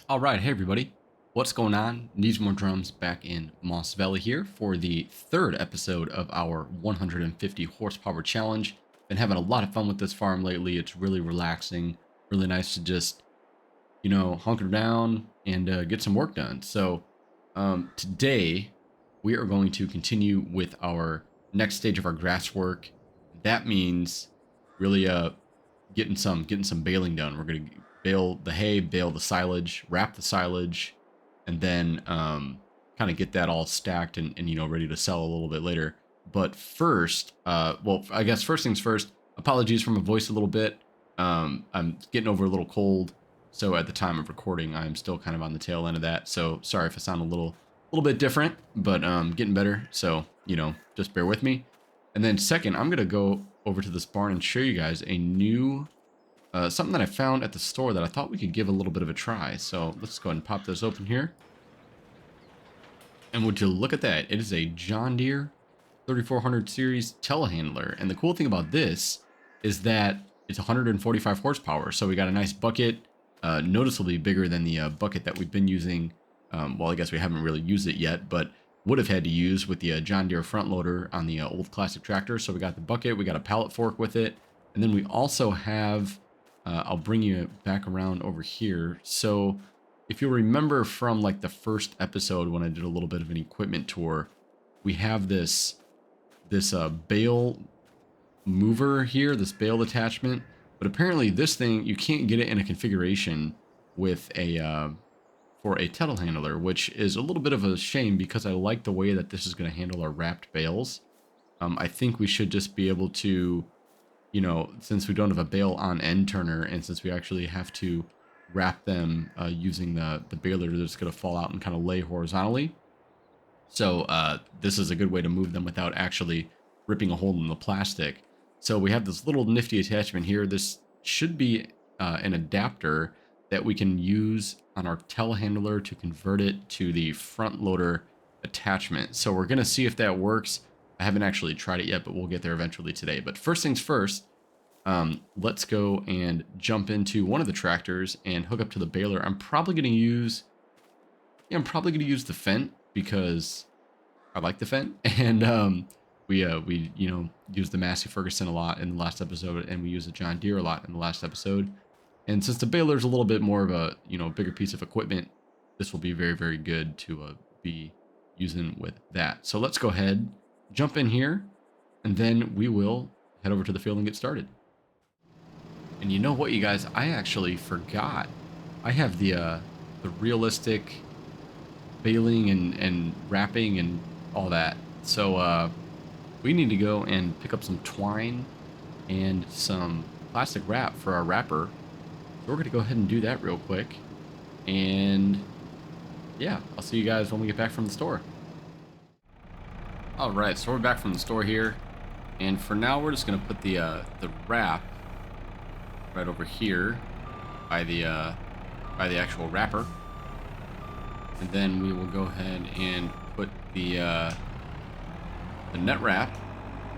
All right, hey everybody, what's going on? Needs More Drums back in Moss Valley here for the third episode of our 150 horsepower challenge. Been having a lot of fun with this farm lately. It's really relaxing, really nice to just, hunker down and get some work done. So today we are going to continue with our next stage of our grass work. That means really getting some baling done. We're gonna bale the hay, bale the silage, wrap the silage, and then kind of get that all stacked and ready to sell a little bit later. But first, well, I guess first things first. Apologies for my voice a little bit. I'm getting over a little cold, so at the time of recording, I'm still kind of on the tail end of that. So sorry if I sound a little bit different, but getting better. So just bear with me. And then second, I'm gonna go over to this barn and show you guys a new something that I found at the store that I thought we could give a little bit of a try. So let's go ahead and pop this open here. And would you look at that? It is a John Deere 3400 series telehandler. And the cool thing about this is that it's 145 horsepower. So we got a nice bucket, noticeably bigger than the bucket that we've been using. Well, I guess we haven't really used it yet, but would have had to use with the John Deere front loader on the old classic tractor. So we got the bucket, we got a pallet fork with it. And then we also have I'll bring you back around over here. So if you remember from like the first episode when I did a little bit of an equipment tour, we have this bale mover here, this bale attachment. But apparently this thing, you can't get it in a configuration with a for a telehandler, which is a little bit of a shame because I like the way that this is going to handle our wrapped bales. I think we should just be able to, since we don't have a bale on end turner, and since we actually have to wrap them using the baler that's going to fall out and kind of lay horizontally. So this is a good way to move them without actually ripping a hole in the plastic. So we have this little nifty attachment here. This should be an adapter that we can use on our telehandler to convert it to the front loader attachment. So we're going to see if that works. I haven't actually tried it yet, but we'll get there eventually today. But first things first, let's go and jump into one of the tractors and hook up to the baler. I'm probably going to use the Fendt because I like the Fendt. And we used the Massey Ferguson a lot in the last episode, and we used the John Deere a lot in the last episode. And since the baler's a little bit more of a bigger piece of equipment, this will be very, very good to be using with that. So let's go ahead, jump in here, and then we will head over to the field and get started. And you know what, you guys? I actually forgot. I have the realistic baling and wrapping and all that. So we need to go and pick up some twine and some plastic wrap for our wrapper. So we're going to go ahead and do that real quick. And yeah, I'll see you guys when we get back from the store. All right, so we're back from the store here. And for now, we're just going to put the wrap right over here by the actual wrapper. And then we will go ahead and put the net wrap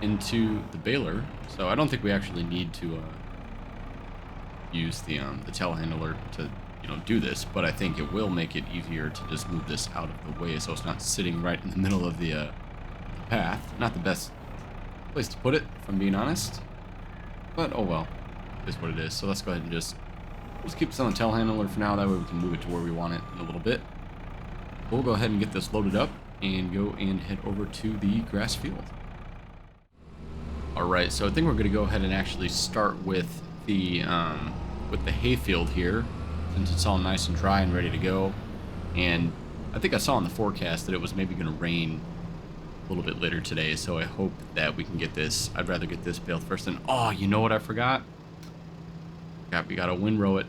into the baler. So I don't think we actually need to use the telehandler to do this, but I think it will make it easier to just move this out of the way so it's not sitting right in the middle of the path. Not the best place to put it, if I'm being honest, but oh well, it is what it is. So let's go ahead and just keep this on the telehandler for now. That way we can move it to where we want it in a little bit. We'll go ahead and get this loaded up and go and head over to the grass field. All right, so I think we're going to go ahead and actually start with the hay field here, since it's all nice and dry and ready to go. And I think I saw in the forecast that it was maybe going to rain a little bit later today, so I hope that we can get this. I'd rather get this baled first than, oh, you know what I forgot? We got to windrow it.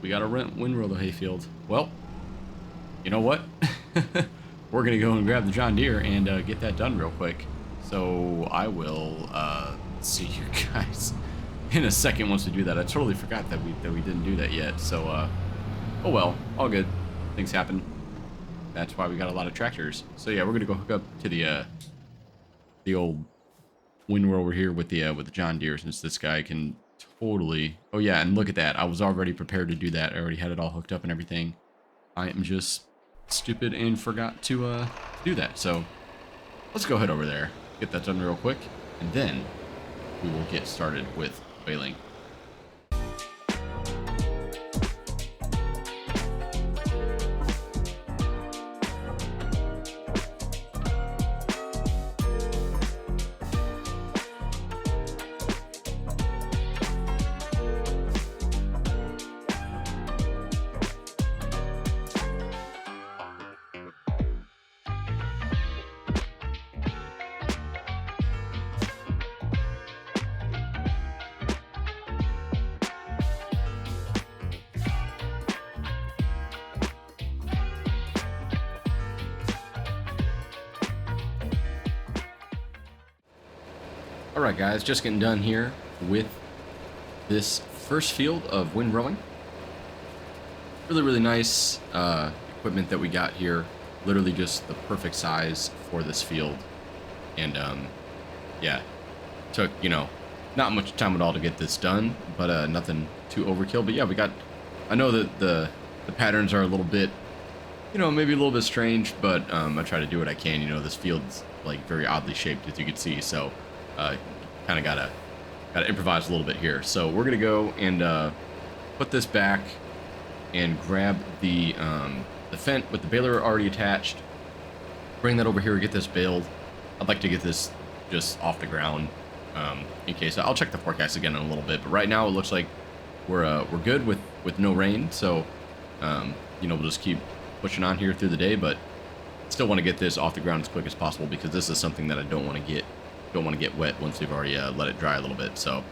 We got to windrow the hay field. Well, you know what? We're going to go and grab the John Deere and get that done real quick. So I will see you guys in a second once we do that. I totally forgot that we didn't do that yet. So, oh well, all good. Things happen. That's why we got a lot of tractors. So yeah, we're gonna go hook up to the old windrower over here with the John Deere, since this guy can totally. Oh yeah, and look at that. I was already prepared to do that. I already had it all hooked up and everything. I am just stupid and forgot to do that. So let's go head over there, get that done real quick, and then we will get started with baling. Alright guys, just getting done here with this first field of wind rowing. Really nice equipment that we got here. Literally just the perfect size for this field. And yeah, took, you know, not much time at all to get this done, but nothing too overkill. But yeah, we got, I know that the patterns are a little bit, you know, maybe a little bit strange, but I try to do what I can. You know, this field's like very oddly shaped, as you can see, so kind of gotta improvise a little bit here. So we're gonna go and put this back and grab the fent with the baler already attached. Bring that over here, get this baled. I'd like to get this just off the ground in case. I'll check the forecast again in a little bit, but right now it looks like we're good with no rain. So you know, we'll just keep pushing on here through the day, but still want to get this off the ground as quick as possible because this is something that I don't want to get wet once we've already let it dry a little bit. So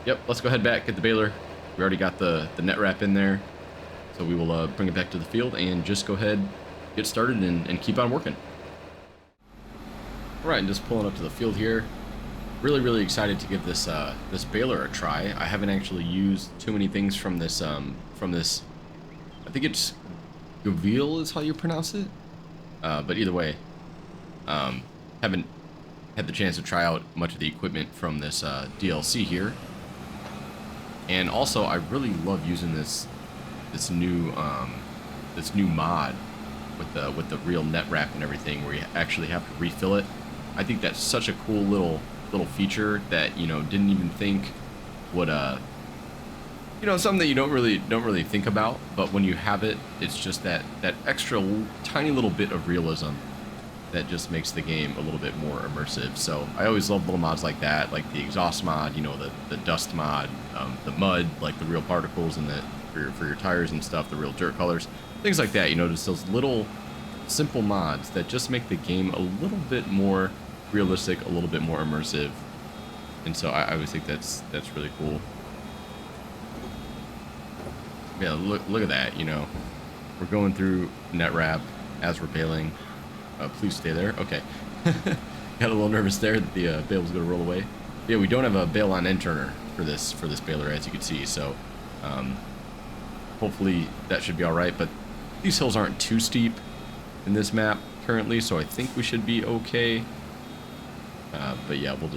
yep, let's go ahead back, get the baler. We already got the net wrap in there, so we will bring it back to the field and just go ahead, get started and keep on working. All right, and just pulling up to the field here. Really excited to give this this baler a try. I haven't actually used too many things from this I think it's Gavil is how you pronounce it, but either way, haven't had the chance to try out much of the equipment from this DLC here. And also, I really love using this new mod with the real net wrap and everything, where you actually have to refill it. I think that's such a cool little feature that, you know, didn't even think would you know, something that you don't really think about, but when you have it, it's just that extra tiny little bit of realism that just makes the game a little bit more immersive. So I always love little mods like that, like the exhaust mod, you know, the dust mod, the mud, like the real particles and the for your tires and stuff, the real dirt colors, things like that. You know, just those little simple mods that just make the game a little bit more realistic, a little bit more immersive. And so I always think that's really cool. Yeah, look at that. You know, we're going through net wrap as we're baling. Please stay there. Okay. Got a little nervous there that the bale was going to roll away. Yeah, we don't have a bale on end turner for this baler, as you can see. So hopefully that should be all right. But these hills aren't too steep in this map currently, so I think we should be okay. But yeah, we'll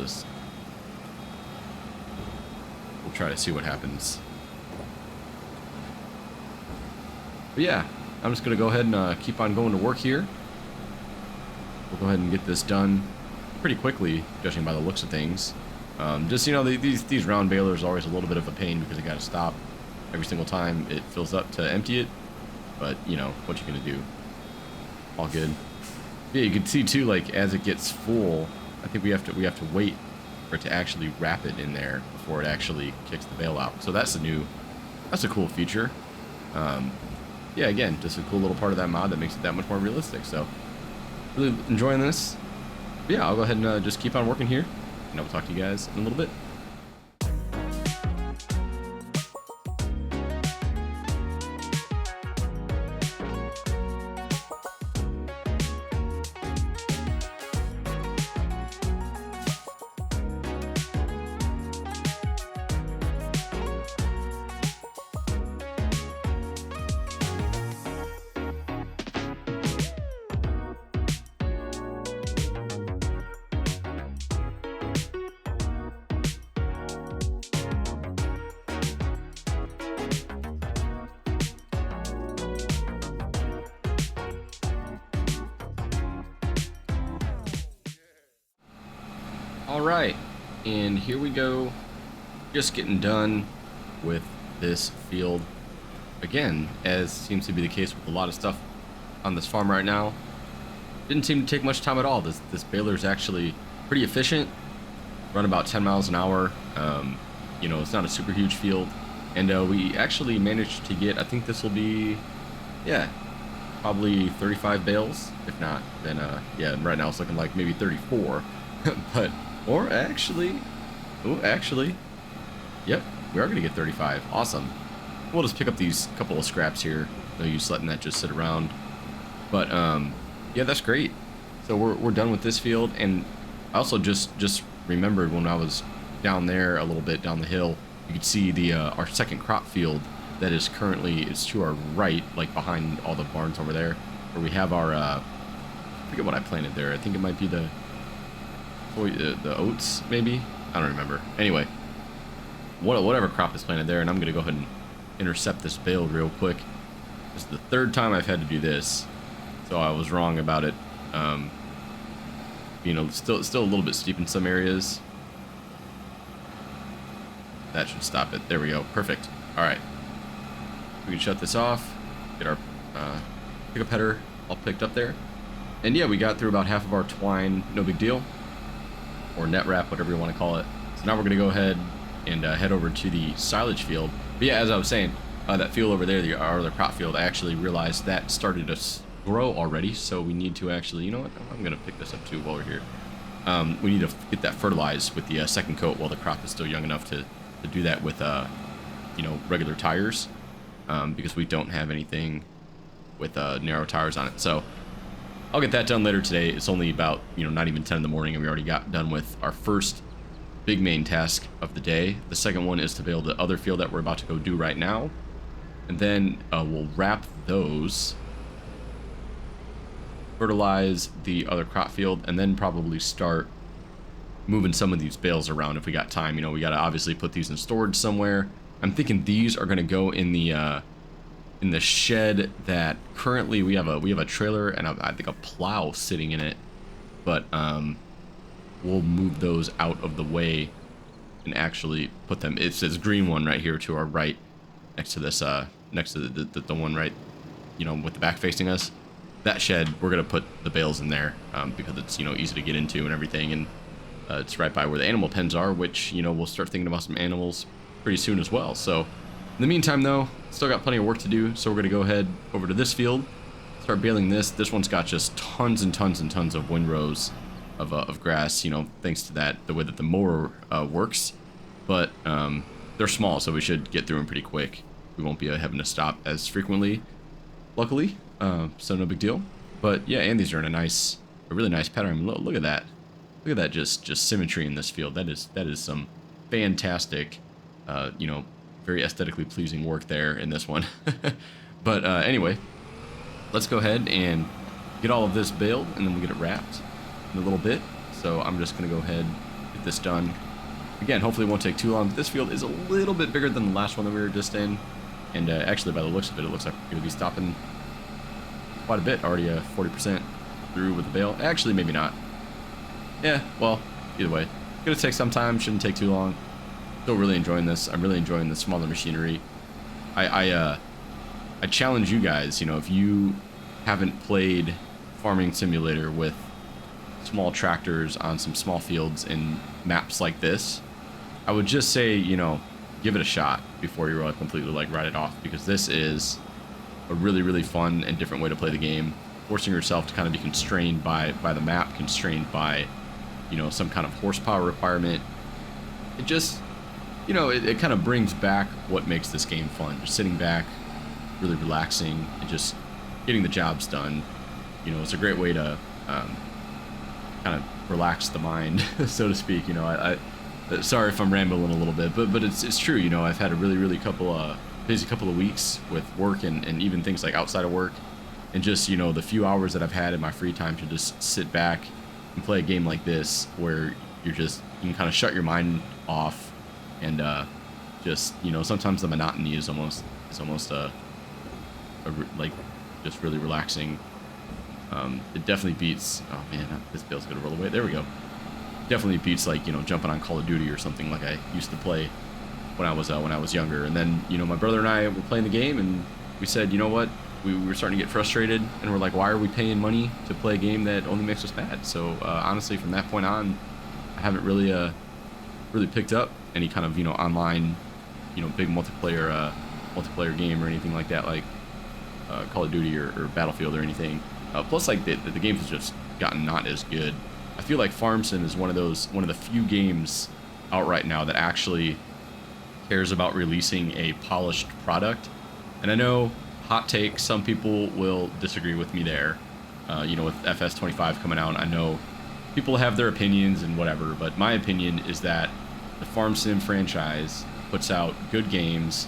try to see what happens. But yeah, I'm just gonna go ahead and keep on going to work here. We'll go ahead and get this done pretty quickly, judging by the looks of things. Just, you know, these round balers are always a little bit of a pain because you gotta stop every single time it fills up to empty it. But, you know, what you gonna do? All good. Yeah, you can see too, like, as it gets full, I think we have to wait for it to actually wrap it in there before it actually kicks the bale out. So that's a cool feature. Yeah, again, just a cool little part of that mod that makes it that much more realistic. So really enjoying this. But yeah, I'll go ahead and just keep on working here, and I'll talk to you guys in a little bit. All right, and here we go. Just getting done with this field. Again, as seems to be the case with a lot of stuff on this farm right now, didn't seem to take much time at all. This baler is actually pretty efficient. Run about 10 miles an hour. You know, it's not a super huge field, and we actually managed to get. I think this will be, yeah, probably 35 bales. If not, then yeah. Right now it's looking like maybe 34, but or actually, oh, actually, yep, we are gonna get 35. Awesome. We'll just pick up these couple of scraps here. No use letting that just sit around. But yeah, that's great. So we're done with this field, and I also just remembered when I was down there a little bit down the hill, you could see the our second crop field that is currently, it's to our right, like behind all the barns over there, where we have our I forget what I planted there. I think it might be the oats, maybe. I don't remember. Anyway, whatever crop is planted there, and I'm gonna go ahead and intercept this bale real quick. This is the third time I've had to do this, so I was wrong about it. You know, still a little bit steep in some areas. That should stop it. There we go. Perfect. All right. We can shut this off. Get our pickup header all picked up there. And yeah, we got through about half of our twine. No big deal. Or net wrap, whatever you want to call it. So now we're going to go ahead and head over to the silage field. But yeah, as I was saying, that field over there, our other crop field, I actually realized that started to grow already. So we need to actually, you know what? I'm going to pick this up too while we're here. We need to get that fertilized with the second coat while the crop is still young enough to do that with, you know, regular tires. Because we don't have anything with narrow tires on it. So I'll get that done later today. It's only about, you know, not even 10 in the morning, and we already got done with our first big main task of the day. The second one is to build the other field that we're about to go do right now. And then we'll wrap those, fertilize the other crop field, and then probably start moving some of these bales around if we got time. You know, we got to obviously put these in storage somewhere. I'm thinking these are going to go in the shed that currently we have a trailer and I think a plow sitting in it, but we'll move those out of the way and actually put them. It's this green one right here to our right, next to this next to the one right, you know, with the back facing us. That shed, we're gonna put the bales in there because it's, you know, easy to get into and everything, and it's right by where the animal pens are, which, you know, we'll start thinking about some animals pretty soon as well. So in the meantime, though, still got plenty of work to do, so we're gonna go ahead over to this field, start baling this. This one's got just tons and tons and tons of windrows of grass, you know, thanks to the way that the mower works. But they're small, so we should get through them pretty quick. We won't be having to stop as frequently, luckily, so no big deal. But yeah, and these are in a really nice pattern. Look at that. Look at that, just symmetry in this field. That is some fantastic, you know, very aesthetically pleasing work there in this one. But anyway, let's go ahead and get all of this baled, and then we'll get it wrapped in a little bit. So I'm just gonna go ahead, get this done. Again, hopefully it won't take too long. This field is a little bit bigger than the last one that we were just in, and actually by the looks of it, it looks like we're gonna be stopping quite a bit. Already 40% through with the bale. Actually, maybe not. Yeah, well, either way, it's gonna take some time. Shouldn't take too long. Still really enjoying this. I'm really enjoying the smaller machinery. I challenge you guys, you know, if you haven't played Farming Simulator with small tractors on some small fields in maps like this, I would just say, you know, give it a shot before you completely like write it off, because this is a really, really fun and different way to play the game, forcing yourself to kind of be constrained by the map, constrained by, you know, some kind of horsepower requirement. It just, you know, it kind of brings back what makes this game fun. Just sitting back, really relaxing, and just getting the jobs done. You know, it's a great way to kind of relax the mind, so to speak. You know, I sorry if I'm rambling a little bit, but it's true. You know, I've had a really, really busy couple of weeks with work and even things like outside of work, and just, you know, the few hours that I've had in my free time to just sit back and play a game like this, where you can kind of shut your mind off, and just, you know, sometimes the monotony is almost like just really relaxing. It definitely beats. Oh man, this bale's gonna roll away. There we go. definitely beats like, you know, jumping on Call of Duty or something like I used to play when I was younger. And then, you know, my brother and I were playing the game, and we said, you know what, we were starting to get frustrated, and we're like, why are we paying money to play a game that only makes us mad? So honestly, from that point on, I haven't really really picked up any kind of, you know, online, you know, big multiplayer game or anything like that, like Call of Duty or Battlefield or anything. Plus, like the games have just gotten not as good. I feel like Farm Sim is one of the few games out right now that actually cares about releasing a polished product. And I know, hot take, some people will disagree with me there. You know, with FS22 coming out, I know people have their opinions and whatever, but my opinion is that the Farm Sim franchise puts out good games.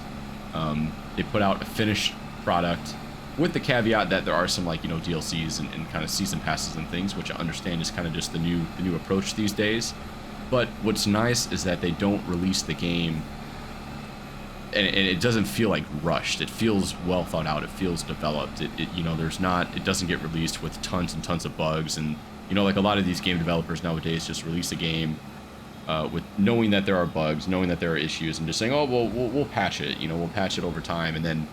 They put out a finished product, with the caveat that there are some, like, you know, DLCs and kind of season passes and things, which I understand is kind of just the new approach these days. But what's nice is that they don't release the game, and it doesn't feel like rushed. It feels well thought out. It feels developed. It you know, it doesn't get released with tons and tons of bugs. And, you know, like a lot of these game developers nowadays just release a game with knowing that there are bugs, knowing that there are issues, and just saying, oh, well, we'll patch it. You know, we'll patch it over time. And then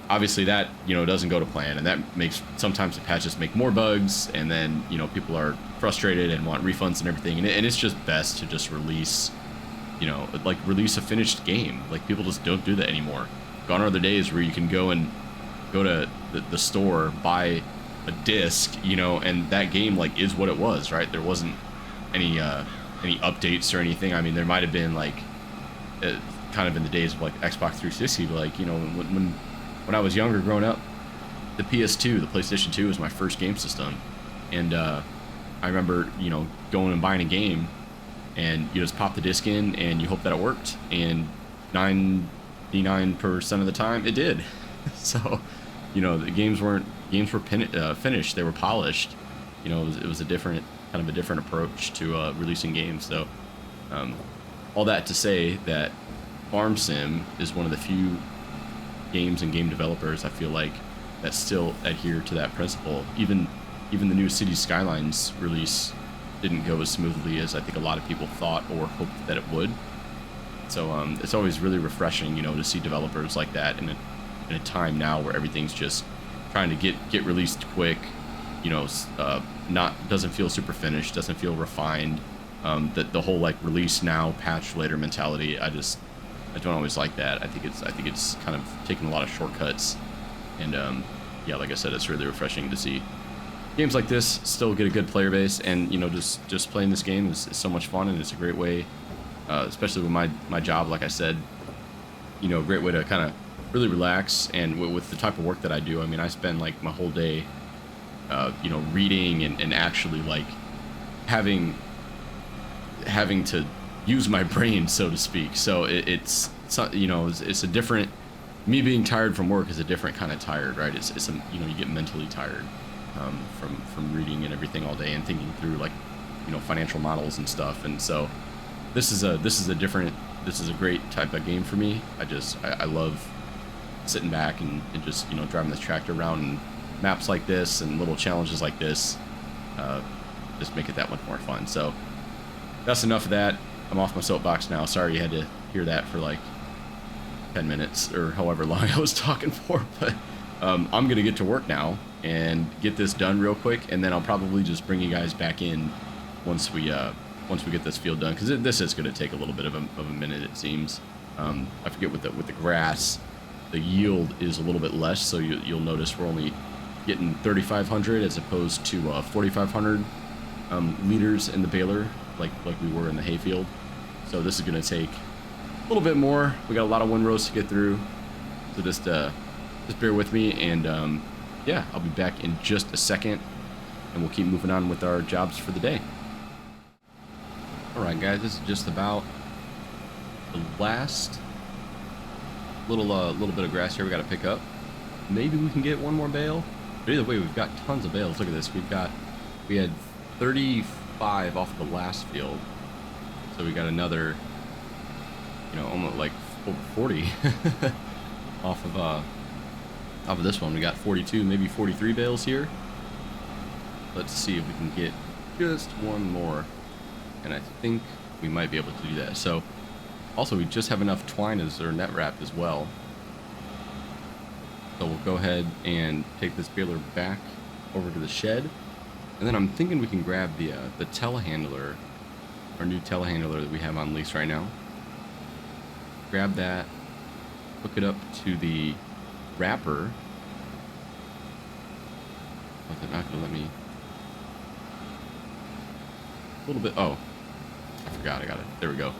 obviously that, you know, doesn't go to plan, and that makes sometimes the patches make more bugs, and then, you know, people are frustrated and want refunds and everything. And it's just best to just release, you know, like release a finished game. Like, people just don't do that anymore. Gone are the days where you can go to the store, buy a disc, you know, and that game like is what it was, right? There wasn't any updates or anything. I mean, there might have been like kind of in the days of like Xbox 360, but like, you know, when I was younger growing up, the PS2, the PlayStation 2 was my first game system. And I remember, you know, going and buying a game, and you just pop the disc in and you hope that it worked, and 99% of the time it did. So, you know, the games were finished, they were polished. You know, it was a different approach to releasing games. So all that to say that Farm Sim is one of the few games and game developers I feel like that still adhere to that principle. Even the new Cities Skylines release didn't go as smoothly as I think a lot of people thought or hoped that it would. So it's always really refreshing, you know, to see developers like that in a time now where everything's just trying to get released quick. You know, doesn't feel super finished, doesn't feel refined. The whole like release now, patch later mentality, I don't always like that. I think it's kind of taking a lot of shortcuts, and yeah, like I said, it's really refreshing to see games like this still get a good player base. And, you know, just playing this game is so much fun, and it's a great way, especially with my job, like I said, you know, a great way to kind of really relax. And with the type of work that I do, I mean, I spend like my whole day, you know, reading and actually like having to use my brain, so to speak. So it's you know, it's a different, me being tired from work is a different kind of tired, right? It's you know, you get mentally tired from reading and everything all day and thinking through, like, you know, financial models and stuff. And so this is a great type of game for me. I love sitting back and just, you know, driving this tractor around, and maps like this and little challenges like this just make it that much more fun. So that's enough of that. I'm off my soapbox now. Sorry you had to hear that for like 10 minutes or however long I was talking for, but I'm gonna get to work now and get this done real quick, and then I'll probably just bring you guys back in once we get this field done, because this is going to take a little bit of a minute, it seems. I forget, with the grass, the yield is a little bit less, so you'll notice we're only getting 3,500 as opposed to 4,500 liters in the baler, like we were in the hayfield. So this is going to take a little bit more. We got a lot of windrows to get through, so just bear with me, and yeah, I'll be back in just a second, and we'll keep moving on with our jobs for the day. Alright guys, this is just about the last little bit of grass here we got to pick up. Maybe we can get one more bale, but either way, we've got tons of bales. Look at this. We had 35 off of the last field, so we got another, you know, almost like over 40 off of this one. We got 42, maybe 43 bales here. Let's see if we can get just one more and I think we might be able to do that. So also we just have enough twine as our net wrap as well. So we'll go ahead and take this baler back over to the shed, and then I'm thinking we can grab the telehandler, our new telehandler that we have on lease right now. Grab that, hook it up to the wrapper. Was it not gonna let me? A little bit. Oh, I forgot. I got it. There we go.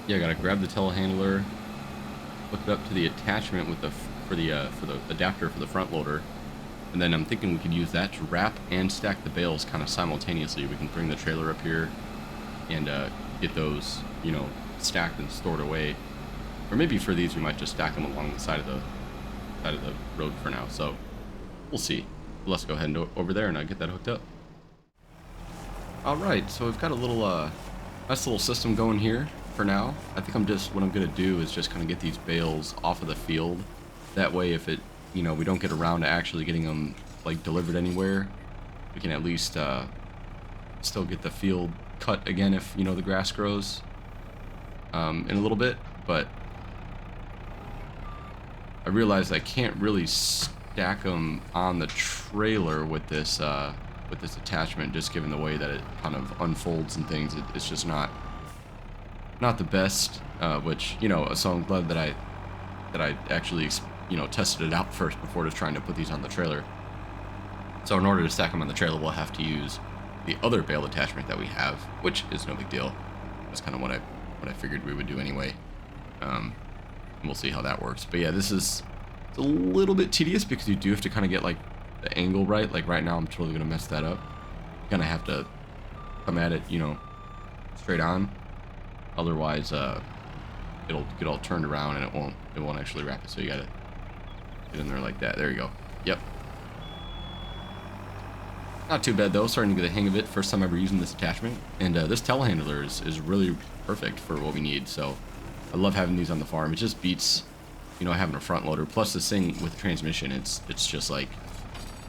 Yeah, I gotta grab the telehandler, hook it up to the attachment with the for the adapter for the front loader, and then I'm thinking we could use that to wrap and stack the bales kind of simultaneously. We can bring the trailer up here and get those, you know, stacked and stored away. Or maybe for these we might just stack them along the side of the road for now. So we'll see. Let's go ahead and over there and get that hooked up. All right, so we've got a little nice little system going here for now. I think what I'm gonna do is just kind of get these bales off of the field. That way, if it, you know, we don't get around to actually getting them like delivered anywhere, we can at least still get the field cut again if, you know, the grass grows in a little bit. But I realized I can't really stack them on the trailer with this attachment, just given the way that it kind of unfolds and things. It's just not the best, which, you know, so I'm glad that I actually, you know, tested it out first before just trying to put these on the trailer. So in order to stack them on the trailer, we'll have to use the other bale attachment that we have, which is no big deal. That's kind of what I figured we would do anyway. And we'll see how that works. But yeah, it's a little bit tedious because you do have to kind of get like the angle right. Like right now I'm totally gonna mess that up. Gonna have to come at it, you know, straight on. Otherwise it'll get all turned around and it won't actually wrap it. So you gotta get in there like that. There you go. Yep. Not too bad though. Starting to get the hang of it. First time ever using this attachment. And this telehandler is really perfect for what we need. So I love having these on the farm. It just beats, you know, having a front loader. Plus this thing with the transmission, it's just like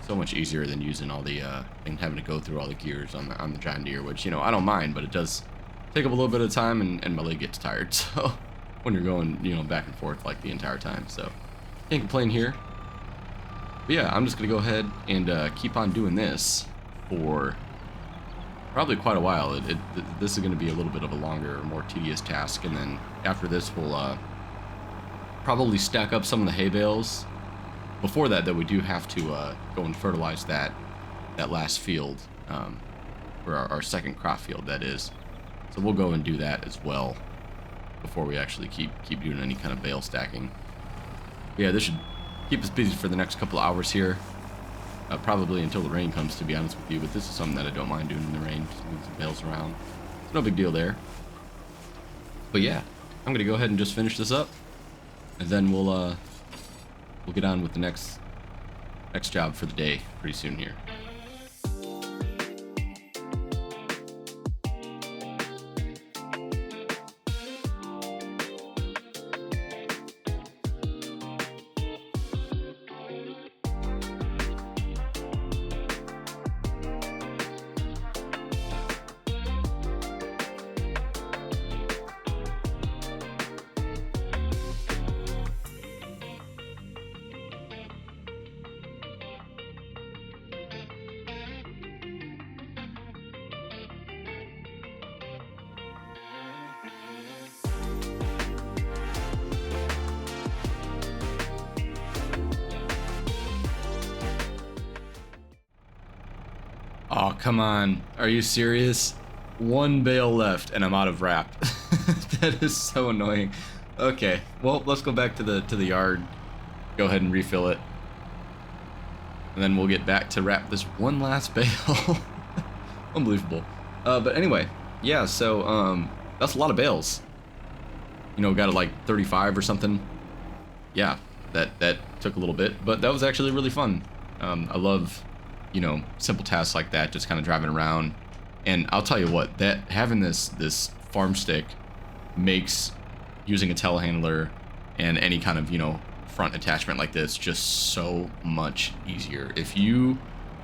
so much easier than using all the and having to go through all the gears on the John Deere, which, you know, I don't mind, but it does take up a little bit of time and my leg gets tired. So when you're going, you know, back and forth like the entire time. So can't complain here. But yeah, I'm just gonna go ahead and keep on doing this for probably quite a while. This is gonna be a little bit of a longer, more tedious task, and then after this we'll probably stack up some of the hay bales. Before that, though, we do have to go and fertilize that last field, for our second crop field, that is. So we'll go and do that as well before we actually keep doing any kind of bale stacking. But yeah, this should keep us busy for the next couple of hours here, probably until the rain comes, to be honest with you. But this is something that I don't mind doing in the rain, just moving some bales around. It's no big deal there. But yeah, I'm gonna go ahead and just finish this up, and then we'll get on with the next job for the day pretty soon here. Oh, come on. Are you serious? One bale left and I'm out of wrap. That is so annoying. Okay, well, let's go back to the yard. Go ahead and refill it. And then we'll get back to wrap this one last bale. Unbelievable. But anyway, yeah, so that's a lot of bales. You know, got it like 35 or something. Yeah, that took a little bit, but that was actually really fun. I love, you know, simple tasks like that, just kind of driving around. And I'll tell you what, that having this farm stick makes using a telehandler and any kind of, you know, front attachment like this just so much easier. If you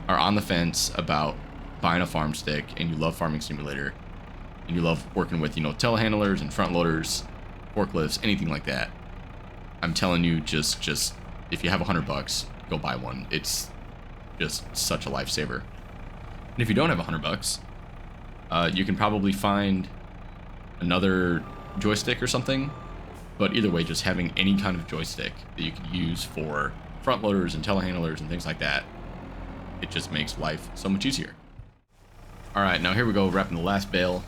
are on the fence about buying a farm stick and you love Farming Simulator and you love working with, you know, telehandlers and front loaders, forklifts, anything like that, I'm telling you, just if you have $100, go buy one. It's just such a lifesaver. And if you don't have $100, you can probably find another joystick or something. But either way, just having any kind of joystick that you can use for front loaders and telehandlers and things like that, it just makes life so much easier. All right, now here we go, wrapping the last bale.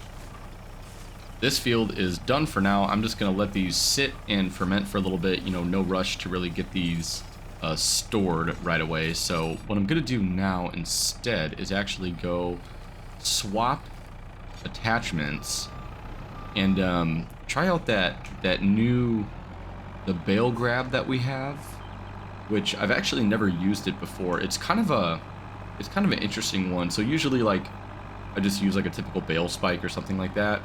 This field is done for now. I'm just gonna let these sit and ferment for a little bit. You know, no rush to really get these stored right away. So what I'm gonna do now instead is actually go swap attachments and try out that new bale grab that we have, which I've actually never used it before. It's kind of an interesting one. So usually, like, I just use like a typical bale spike or something like that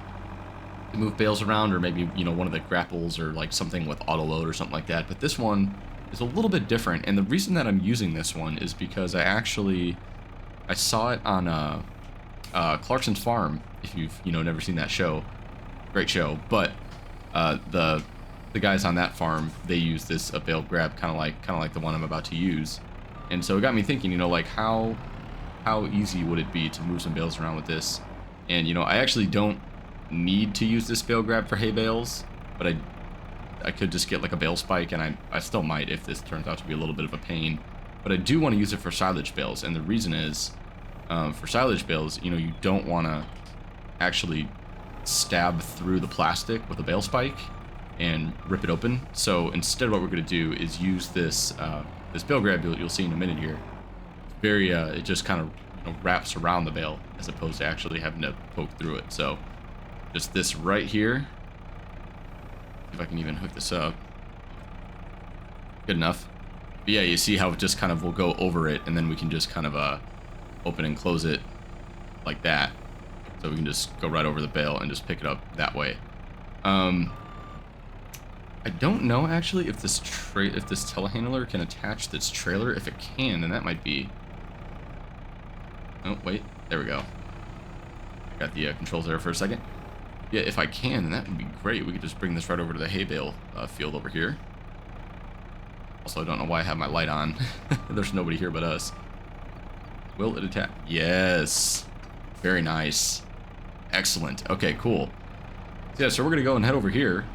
to move bales around, or maybe, you know, one of the grapples or like something with auto load or something like that. But this one is a little bit different, and the reason that I'm using this one is because I saw it on Clarkson's Farm. If you've, you know, never seen that show, great show. But the guys on that farm, they use this bale grab kind of like the one I'm about to use, and so it got me thinking, you know, like how easy would it be to move some bales around with this? And, you know, I actually don't need to use this bale grab for hay bales, but I could just get like a bale spike, and I still might if this turns out to be a little bit of a pain. But I do want to use it for silage bales, and the reason is, for silage bales, you know, you don't want to actually stab through the plastic with a bale spike and rip it open. So instead, what we're going to do is use this bale grab you'll see in a minute here. Very it just kind of, you know, wraps around the bale as opposed to actually having to poke through it. So just this right here. If I can even hook this up. Good enough. But yeah, you see how it just kind of will go over it, and then we can just kind of open and close it like that. So we can just go right over the bale and just pick it up that way. I don't know actually if this telehandler can attach this trailer. If it can, then that might be. Oh wait, there we go. Got the controls there for a second. Yeah, if I can, then that would be great. We could just bring this right over to the hay bale field over here. Also, I don't know why I have my light on. There's nobody here but us. Will it attach? Yes. Very nice. Excellent. Okay, cool. So, yeah, so we're going to go and head over here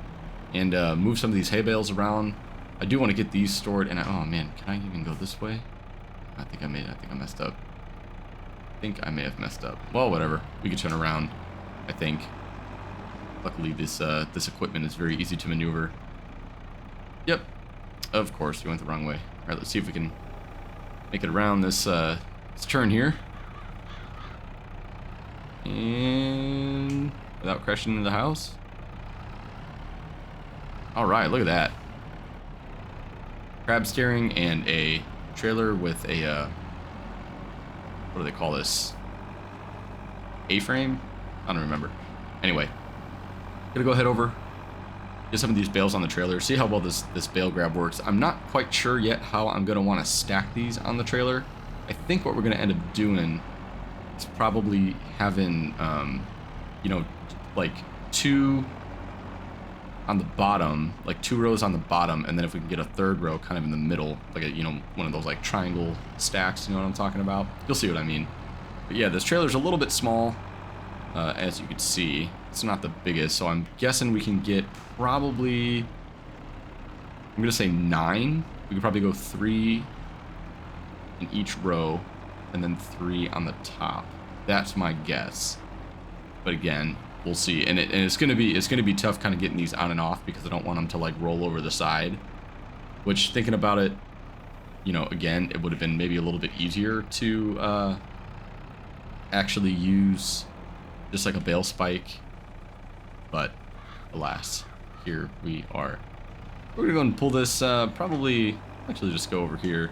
and move some of these hay bales around. I do want to get these stored. And oh, man, can I even go this way? I think I messed up. I think I may have messed up. Well, whatever. We can turn around, I think. Luckily, this equipment is very easy to maneuver. Yep. Of course, we went the wrong way. All right, let's see if we can make it around this turn here. And without crashing into the house. All right, look at that. Crab steering and a trailer with a, what do they call this? A-frame? I don't remember. Anyway, gonna go head over, get some of these bales on the trailer, see how well this bale grab works. I'm not quite sure yet how I'm gonna want to stack these on the trailer. I think what we're gonna end up doing is probably having, you know, like two on the bottom, like 2 rows on the bottom, and then if we can get a 3rd row kind of in the middle, like a, you know, one of those like triangle stacks, you know what I'm talking about? You'll see what I mean. But yeah, this trailer's a little bit small, as you can see. It's not the biggest, so I'm guessing we can get probably, I'm gonna say 9. We could probably go 3 in each row, and then 3 on the top. That's my guess. But again, we'll see. And it's gonna be tough kind of getting these on and off because I don't want them to like roll over the side. Which, thinking about it, you know, again, it would have been maybe a little bit easier to actually use just like a bale spike. But alas, here we are. We're gonna go and pull this, probably, actually just go over here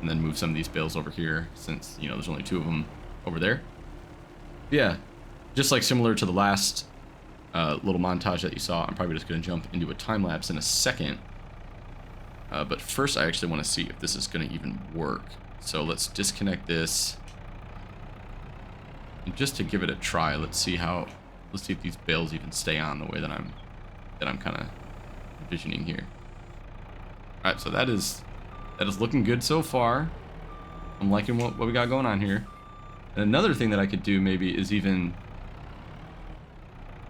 and then move some of these bales over here since, you know, there's only 2 of them over there. Yeah, just like similar to the last little montage that you saw, I'm probably just gonna jump into a time lapse in a second. But first I actually want to see if this is gonna even work. So let's disconnect this. And just to give it a try, let's see if these bales even stay on the way that I'm kind of envisioning here. All right, so that is looking good so far. I'm liking what we got going on here. And another thing that I could do maybe is even...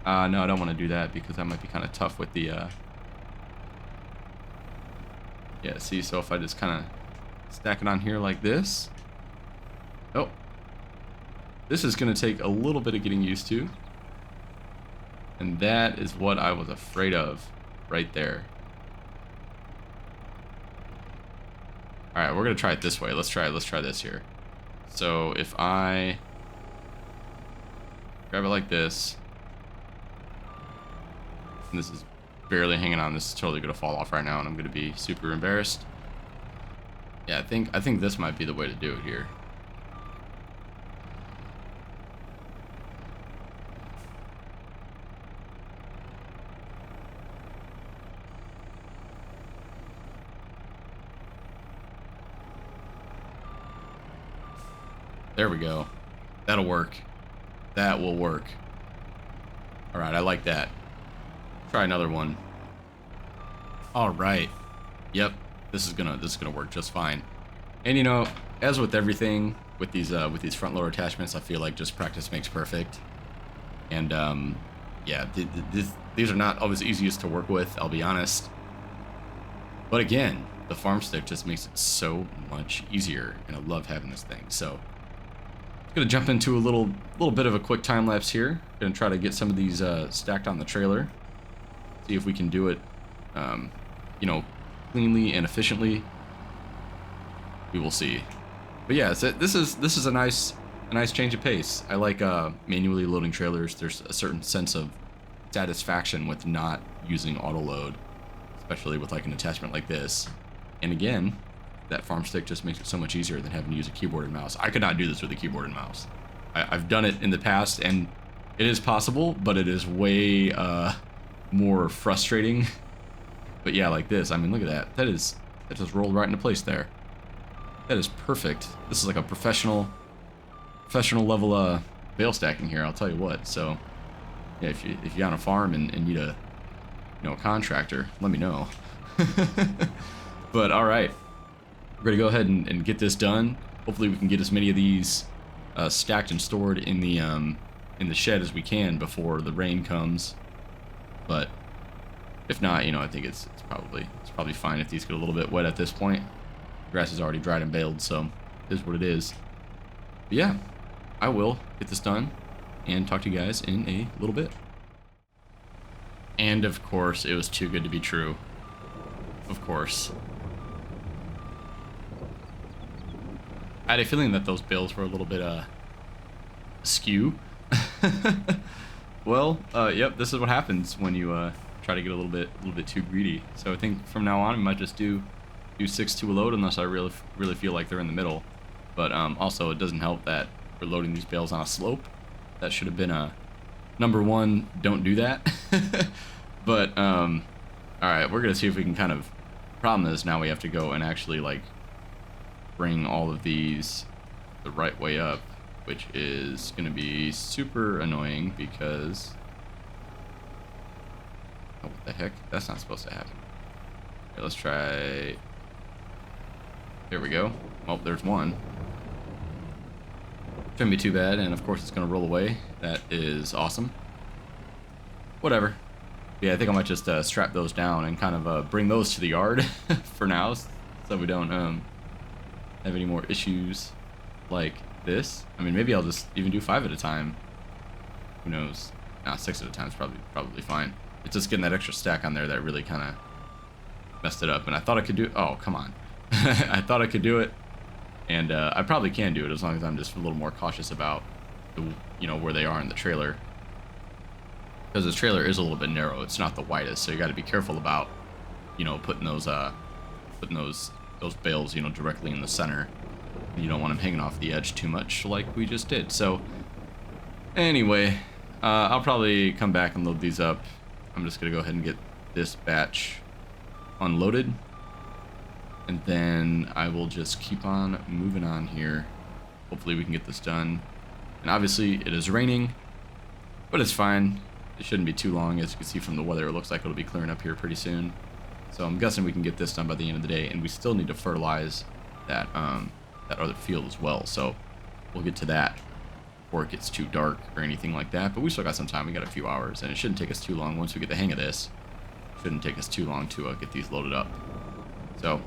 no, I don't want to do that because that might be kind of tough with the... Yeah, see, so if I just kind of stack it on here like this... Oh. This is going to take a little bit of getting used to. And that is what I was afraid of right there. Alright, we're going to try it this way. Let's try this here. So if I grab it like this, and this is barely hanging on, this is totally going to fall off right now, and I'm going to be super embarrassed. Yeah, I think this might be the way to do it here. There we go. That'll work. That will work. All right, I like that. Try another one. All right. Yep. This is gonna work just fine. And you know, as with everything with these front loader attachments, I feel like just practice makes perfect. And yeah, these are not always easiest to work with, I'll be honest. But again, the farm stick just makes it so much easier, and I love having this thing. So gonna jump into a little bit of a quick time lapse here. Gonna try to get some of these stacked on the trailer. See if we can do it, you know, cleanly and efficiently. We will see. But yeah, so this is a nice change of pace. I like manually loading trailers. There's a certain sense of satisfaction with not using auto load, especially with like an attachment like this. And again, that farm stick just makes it so much easier than having to use a keyboard and mouse. I could not do this with a keyboard and mouse. I've done it in the past, and it is possible, but it is way more frustrating. But yeah, like this, I mean, look at that. That just rolled right into place there. That is perfect. This is like a professional level bale stacking here, I'll tell you what. So yeah, if you're on a farm and need a a contractor, let me know. But all right, we're gonna go ahead and get this done. Hopefully we can get as many of these stacked and stored in the shed as we can before the rain comes. But if not, I think it's probably fine if these get a little bit wet at this point. Grass is already dried and baled, so it is what it is. But yeah, I will get this done and talk to you guys in a little bit. And of course, it was too good to be true. Of course. I had a feeling that those bales were a little bit askew. Well, yep, this is what happens when you try to get a little bit too greedy. So I think from now on we might just do 6 to a load unless I really feel like they're in the middle. But also it doesn't help that we're loading these bales on a slope. That should have been a number one. Don't do that. But all right, we're gonna see if we can kind of. Problem is now we have to go and actually like bring all of these the right way up, which is gonna be super annoying because. Oh, what the heck? That's not supposed to happen. Okay, let's try. There we go. Oh, there's one. Shouldn't be too bad, and of course it's gonna roll away. That is awesome. Whatever. Yeah, I think I might just strap those down and kind of bring those to the yard for now, so we don't have any more issues like this. I mean, maybe I'll just even do 5 at a time. Who knows? Nah, 6 at a time is probably fine. It's just getting that extra stack on there that really kind of messed it up. And I thought I could do. Oh, come on! I thought I could do it, and I probably can do it as long as I'm just a little more cautious about where they are in the trailer. Because this trailer is a little bit narrow, it's not the widest, so you got to be careful about, putting those bales, directly in the center. You don't want them hanging off the edge too much, like we just did. So, anyway, I'll probably come back and load these up. I'm just gonna go ahead and get this batch unloaded, and then I will just keep on moving on here. Hopefully, we can get this done And obviously it is raining, but it's fine. It shouldn't be too long. As you can see from the weather, it looks like it'll be clearing up here pretty soon. So I'm guessing we can get this done by the end of the day, and we still need to fertilize that that other field as well. So we'll get to that before it gets too dark or anything like that. But we still got some time. We got a few hours, and it shouldn't take us too long once we get the hang of this. Shouldn't take us too long to get these loaded up. So,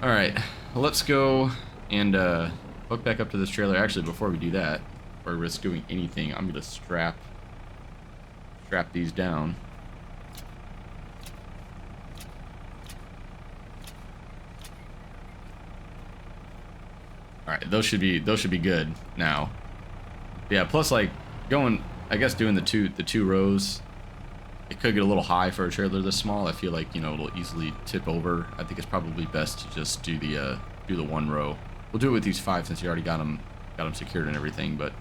all right, let's go and hook back up to this trailer. Actually, before we do that, before we risk doing anything, I'm gonna strap these down. All right, those should be good now. Yeah, plus like going, I guess doing the two rows, it could get a little high for a trailer this small. I feel like, you know, it'll easily tip over. I think it's probably best to just do the one row. We'll do it with these 5 since you already got them secured and everything. But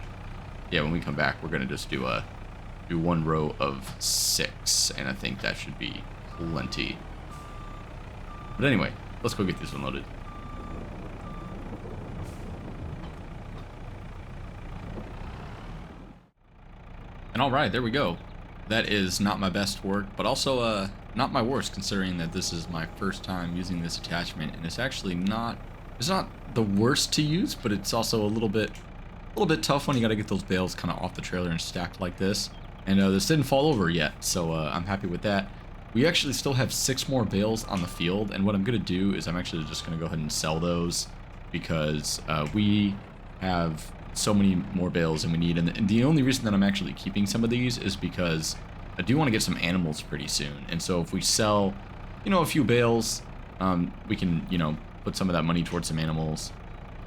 yeah, when we come back, we're gonna just do one row of 6, and I think that should be plenty. But anyway, let's go get this unloaded. And all right, there we go. That is not my best work, but also not my worst, considering that this is my first time using this attachment, and it's actually not the worst to use, but it's also a little bit tough when you got to get those bales kind of off the trailer and stacked like this. And this didn't fall over yet, so I'm happy with that. We actually still have 6 more bales on the field, and what I'm gonna do is I'm actually just gonna go ahead and sell those, because we have so many more bales than we need. And the only reason that I'm actually keeping some of these is because I do want to get some animals pretty soon. And so if we sell, you know, a few bales, we can, you know, put some of that money towards some animals.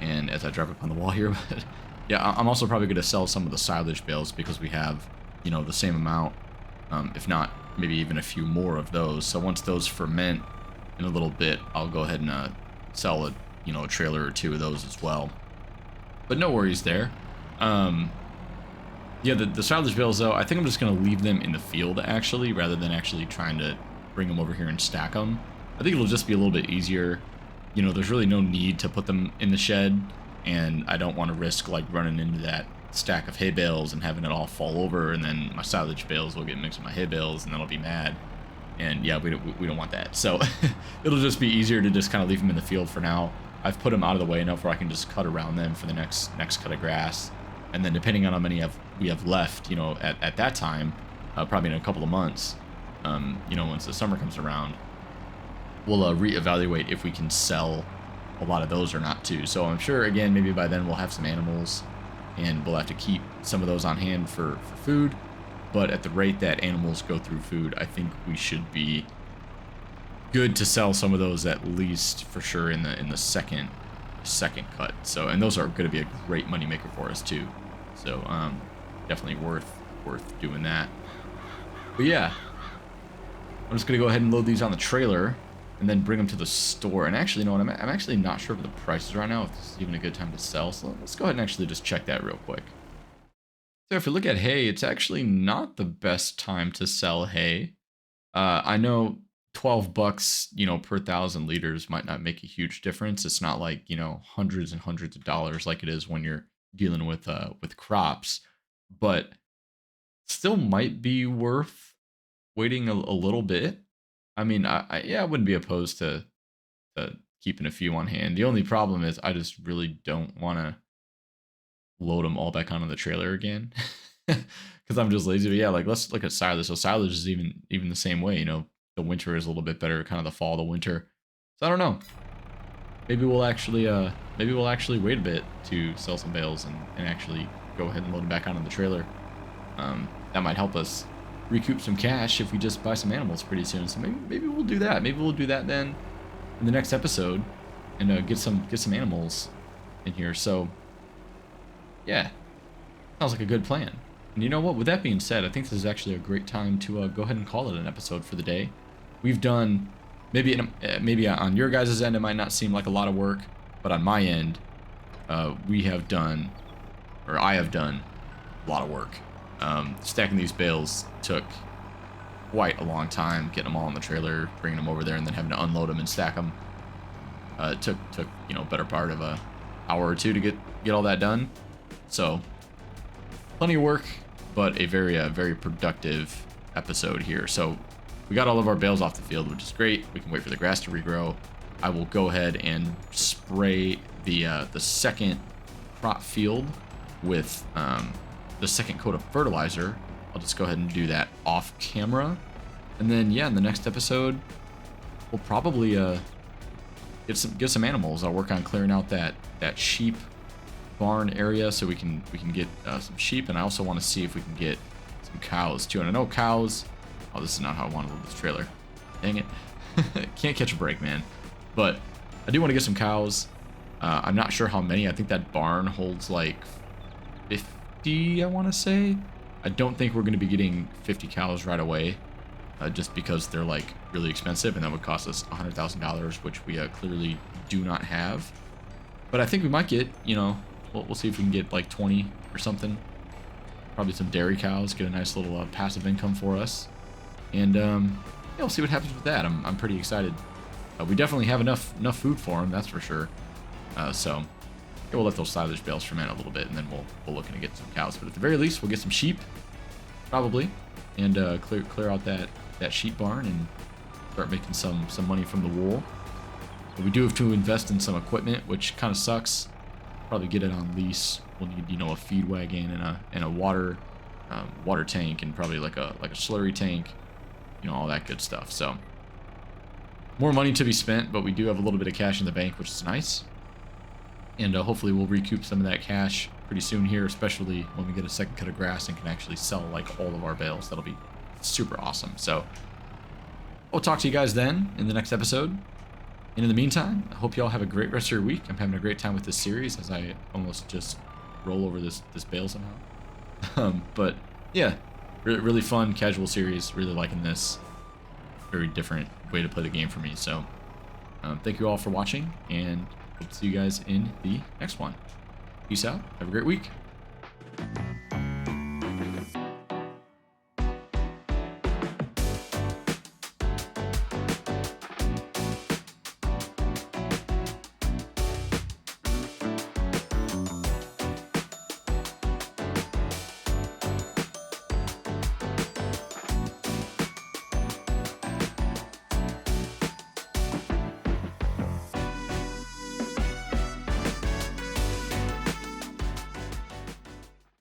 And as I drive up on the wall here, but yeah, I'm also probably going to sell some of the silage bales because we have, you know, the same amount, if not maybe even a few more of those. So once those ferment in a little bit, I'll go ahead and sell a, you know, a trailer or 2 of those as well. But no worries there. Yeah, the silage bales, though, I think I'm just going to leave them in the field, actually, rather than actually trying to bring them over here and stack them. I think it'll just be a little bit easier. You know, there's really no need to put them in the shed, and I don't want to risk, like, running into that stack of hay bales and having it all fall over, and then my silage bales will get mixed with my hay bales, and then I'll be mad. And, yeah, we don't want that. So, it'll just be easier to just kind of leave them in the field for now. I've put them out of the way enough where I can just cut around them for the next cut of grass. And then depending on how many we have left, you know, at that time, probably in a couple of months, you know, once the summer comes around, we'll reevaluate if we can sell a lot of those or not too. So I'm sure, again, maybe by then we'll have some animals and we'll have to keep some of those on hand for food. But at the rate that animals go through food, I think we should be good to sell some of those at least for sure in the second cut. So, and those are going to be a great money maker for us too. So definitely worth doing that. But yeah, I'm just gonna go ahead and load these on the trailer and then bring them to the store. And actually, you know what, I'm actually not sure of the prices right now, if this is even a good time to sell. So let's go ahead and actually just check that real quick. So if you look at hay, it's actually not the best time to sell hay. I know 12 bucks, you know, per 1,000 liters might not make a huge difference. It's not like, you know, hundreds and hundreds of dollars like it is when you're dealing with crops, but still might be worth waiting a little bit. I mean, yeah, I wouldn't be opposed to keeping a few on hand. The only problem is I just really don't want to load them all back onto the trailer again because I'm just lazy. But yeah, like let's look at silage. So silage is even the same way, you know. The winter is a little bit better, kind of the fall, the winter. So I don't know. Maybe we'll actually wait a bit to sell some bales and actually go ahead and load them back onto the trailer. That might help us recoup some cash if we just buy some animals pretty soon. So maybe we'll do that. Maybe we'll do that then in the next episode and get some animals in here. So yeah, sounds like a good plan. And you know what? With that being said, I think this is actually a great time to go ahead and call it an episode for the day. We've done, maybe on your guys' end, it might not seem like a lot of work, but on my end, I have done a lot of work. Stacking these bales took quite a long time, getting them all on the trailer, bringing them over there, and then having to unload them and stack them. It took you know, better part of an hour or two to get all that done. So plenty of work, but a very productive episode here. So we got all of our bales off the field, which is great. We can wait for the grass to regrow. I will go ahead and spray the second crop field with the second coat of fertilizer. I'll just go ahead and do that off camera. And then, yeah, in the next episode, we'll probably get some animals. I'll work on clearing out that sheep barn area so we can get some sheep, and I also want to see if we can get some cows too. And I know cows. Oh, this is not how I want to load this trailer. Dang it. Can't catch a break, man. But I do want to get some cows. I'm not sure how many. I think that barn holds like 50, I want to say. I don't think we're going to be getting 50 cows right away, just because they're like really expensive, and that would cost us $100,000, which we clearly do not have. But I think we might get, you know, we'll see if we can get like 20 or something. Probably some dairy cows, get a nice little passive income for us. And yeah, we'll see what happens with that. I'm pretty excited. We definitely have enough food for them, that's for sure. So yeah, we'll let those silage bales ferment a little bit, and then we'll look to get some cows. But at the very least, we'll get some sheep, probably, and clear out that sheep barn and start making some money from the wool. But we do have to invest in some equipment, which kind of sucks. Probably get it on lease. We'll need, you know, a feed wagon and a water tank, and probably like a slurry tank, you know, all that good stuff. So more money to be spent, but we do have a little bit of cash in the bank, which is nice. And hopefully we'll recoup some of that cash pretty soon here, especially when we get a second cut of grass and can actually sell like all of our bales. That'll be super awesome. So I'll talk to you guys then in the next episode. And in the meantime, I hope you all have a great rest of your week. I'm having a great time with this series as I almost just roll over this bale somehow. But yeah, really fun, casual series. Really liking this. Very different way to play the game for me. So thank you all for watching, and hope to see you guys in the next one. Peace out. Have a great week.